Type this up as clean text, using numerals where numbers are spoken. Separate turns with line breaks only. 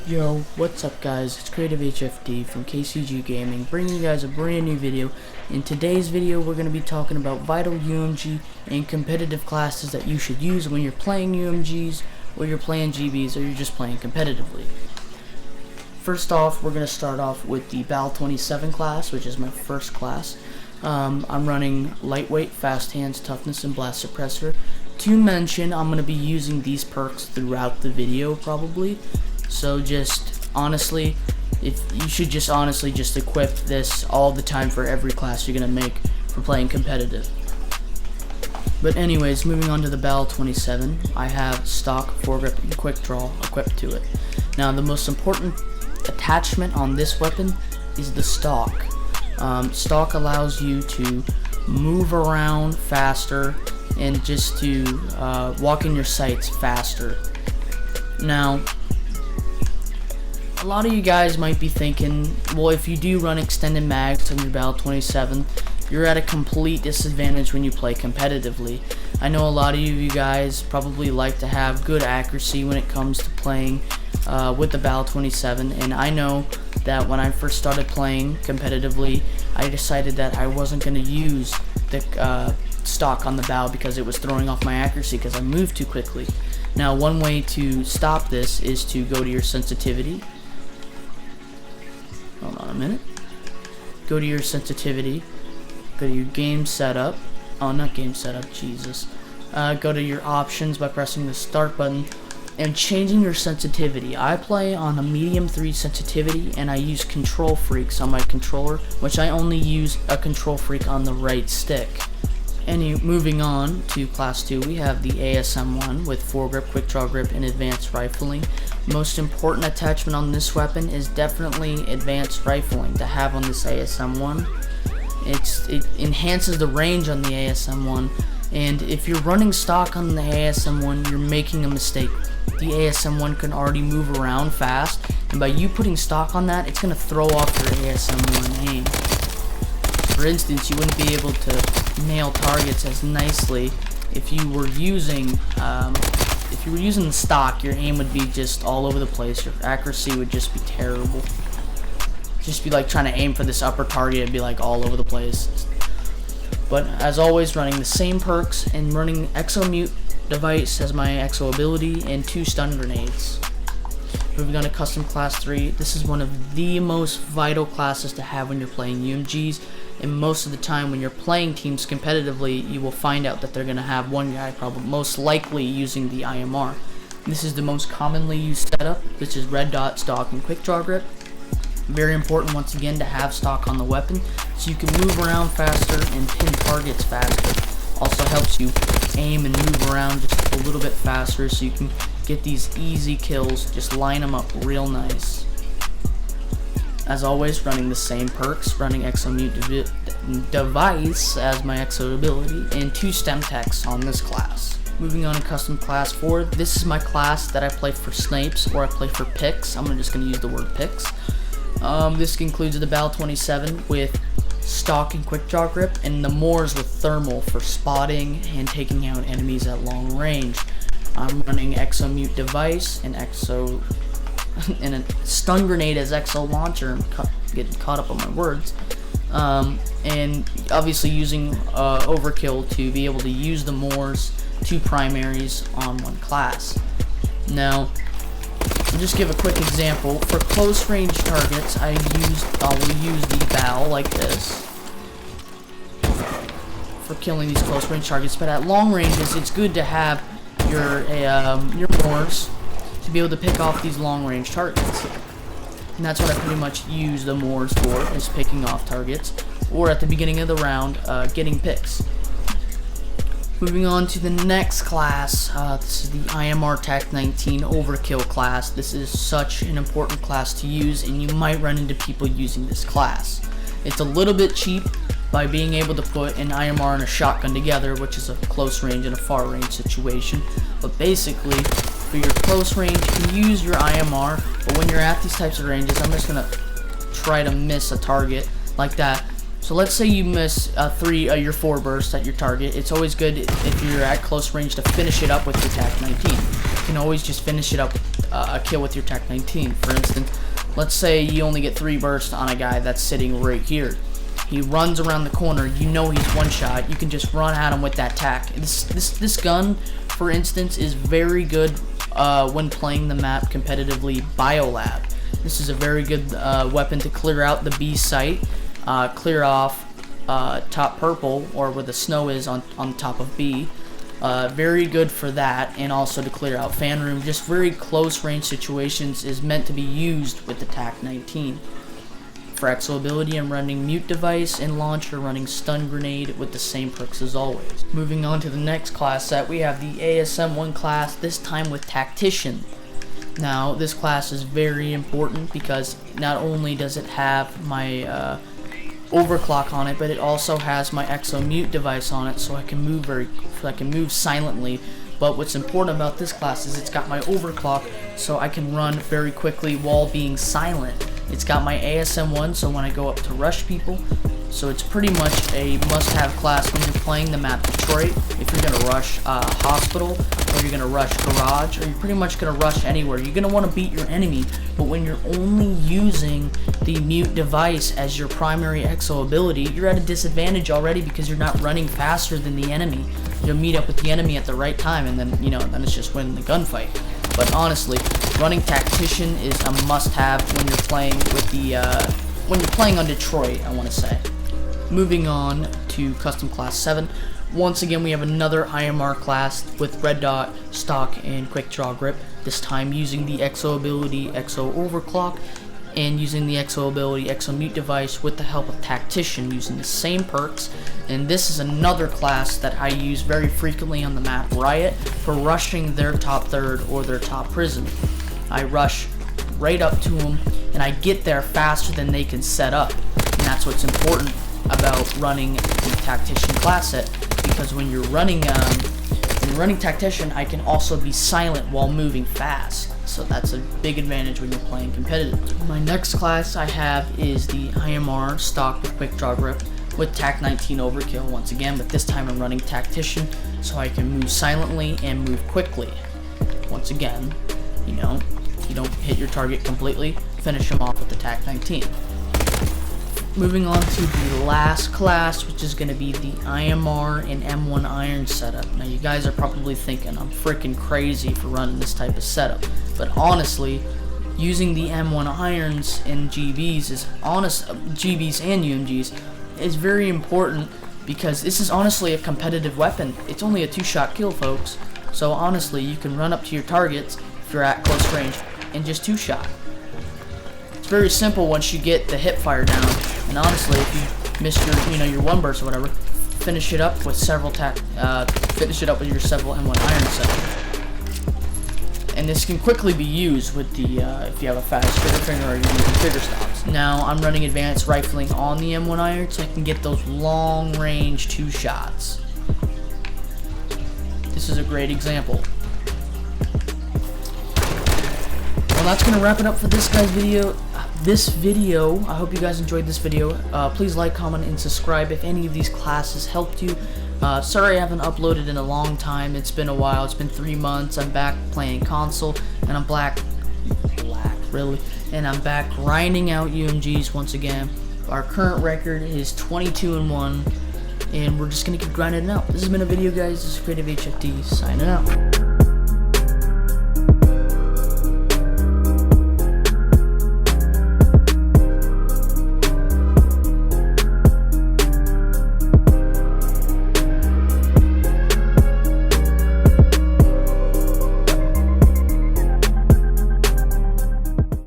Yo, what's up guys, it's Creative HFD from KCG Gaming, bringing you guys a brand new video. In today's video we're going to be talking about vital UMG and competitive classes that you should use when you're playing UMGs, or you're playing GBs, or you're just playing competitively. First off, we're going to start off with the BAL 27 class, which is my first class. I'm running lightweight, fast hands, toughness, and blast suppressor. To mention, I'm going to be using these perks throughout the video probably. So just honestly, you should just honestly equip this all the time for every class you're gonna make for playing competitive. But anyways, moving on to the BAL 27, I have stock, foregrip, and quick draw equipped to it. Now the most important attachment on this weapon is the stock. Stock allows you to move around faster and just to walk in your sights faster. Now, a lot of you guys might be thinking, well, if you do run extended mags on your BAL 27, you're at a complete disadvantage when you play competitively. I know a lot of you guys probably like to have good accuracy when it comes to playing with the BAL 27, and I know that when I first started playing competitively, I decided that I wasn't going to use the stock on the BAL because it was throwing off my accuracy because I moved too quickly. Now, one way to stop this is to go to your sensitivity. Hold on a minute. Go to your sensitivity. Go to your game setup. Oh, not game setup, Jesus. Go to your options by pressing the start button and changing your sensitivity. I play on a medium 3 sensitivity and I use control freaks on my controller, which I only use a control freak on the right stick. Moving on to class 2, we have the ASM1 with foregrip, quick draw grip, and advanced rifling. Most important attachment on this weapon is definitely advanced rifling to have on this ASM1. It enhances the range on the ASM1, and if you're running stock on the ASM1, you're making a mistake. The ASM1 can already move around fast, and by you putting stock on that, it's going to throw off your ASM1 aim. For instance, you wouldn't be able to nail targets as nicely if you were using the stock. Your aim would be just all over the place. Your accuracy would just be terrible. Just be like trying to aim for this upper target, it'd be like all over the place. But as always, running the same perks and running Exo Mute device as my Exo ability and 2 stun grenades. Moving on to custom class 3, this is one of the most vital classes to have when you're playing UMGs, and most of the time when you're playing teams competitively, you will find out that they're going to have one guy probably most likely using the IMR. This is the most commonly used setup, which is red dot, stock, and quick draw grip. Very important once again to have stock on the weapon so you can move around faster and pin targets faster. Also helps you aim and move around just a little bit faster so you can get these easy kills, just line them up real nice. As always, running the same perks, running Exo Mute device as my Exo ability, and 2 stem techs on this class. Moving on to custom class 4, this is my class that I play for snipes, or I play for picks. I'm just going to use the word picks. This includes the BAL 27 with stock and quick draw grip, and the Moors with thermal for spotting and taking out enemies at long range. I'm running Exo Mute device and and a stun grenade as Exo launcher. I'm getting caught up on my words. And obviously using overkill to be able to use the Moors 2 primaries on one class. Now, I'll just give a quick example. For close range targets, I will use the BAL like this for killing these close range targets. But at long ranges, it's good to have your Moors to be able to pick off these long range targets. And that's what I pretty much use the Moors for, is picking off targets, or at the beginning of the round, getting picks. Moving on to the next class, this is the IMR TAC 19 Overkill class. This is such an important class to use, and you might run into people using this class. It's a little bit cheap by being able to put an IMR and a shotgun together, which is a close range and a far range situation. But basically, for your close range, you can use your IMR, but when you're at these types of ranges, I'm just going to try to miss a target like that. So let's say you miss your 4 bursts at your target. It's always good if you're at close range to finish it up with your TAC 19. You can always just finish it up a kill with your Tech 19. For instance, let's say you only get 3 bursts on a guy that's sitting right here. He runs around the corner, you know he's one shot, you can just run at him with that tack. This gun, for instance, is very good when playing the map competitively Biolab. This is a very good weapon to clear out the B site, clear off top purple, or where the snow is on top of B. Very good for that, and also to clear out fan room. Just very close range situations is meant to be used with the TAC 19. For exo ability, I'm running mute device and launcher, running stun grenade with the same perks as always. Moving on to the next class set, we have the ASM1 class, this time with tactician. Now this class is very important because not only does it have my overclock on it, but it also has my exo mute device on it, so I can move silently. But what's important about this class is it's got my overclock, so I can run very quickly while being silent. It's got my ASM1, so when I go up to rush people, so it's pretty much a must-have class when you're playing the map Detroit. If you're gonna rush hospital, or you're gonna rush garage, or you're pretty much gonna rush anywhere, you're gonna want to beat your enemy. But when you're only using the mute device as your primary exo ability, you're at a disadvantage already because you're not running faster than the enemy. You'll meet up with the enemy at the right time, and then then it's just winning the gunfight. But honestly, running tactician is a must-have when you're playing with the when you're playing on Detroit, I want to say. Moving on to custom class 7. Once again, we have another IMR class with red dot, stock, and quick draw grip. This time using the exo ability, exo overclock, and using the exo ability, exo mute device with the help of tactician, using the same perks. And this is another class that I use very frequently on the map Riot for rushing their top third or their top prison. I rush right up to them, and I get there faster than they can set up. And that's what's important about running the tactician class set, because when you're running tactician, I can also be silent while moving fast. So that's a big advantage when you're playing competitive. My next class I have is the IMR stock with quick draw grip with TAC 19 overkill once again, but this time I'm running tactician so I can move silently and move quickly. Once again, you don't hit your target completely, finish them off with the TAC 19. Moving on to the last class, which is going to be the IMR and M1 iron setup. Now you guys are probably thinking I'm freaking crazy for running this type of setup, but honestly, using the M1 irons and GBs GBs and UMGs is very important, because this is honestly a competitive weapon. It's only a 2-shot kill, folks. So honestly, you can run up to your targets if you're at close range and just 2-shot. It's very simple once you get the hip fire down. And honestly, if you miss your one burst or whatever, finish it up with several your several M1 iron set. And this can quickly be used with the if you have a fast trigger finger or you're using trigger stops. Now I'm running advanced rifling on the M1 iron, so I can get those long range 2 shots. This is a great example. Well, that's gonna wrap it up for this video. I hope you guys enjoyed this video. Please like, comment, and subscribe if any of these classes helped you. Sorry I haven't uploaded in a long time. It's been a while. It's been 3 months. I'm back playing console, and I'm and I'm back grinding out UMGs once again. Our current record is 22-1, and we're just gonna keep grinding it out. This has been a video, guys. This is Creative HFD signing out.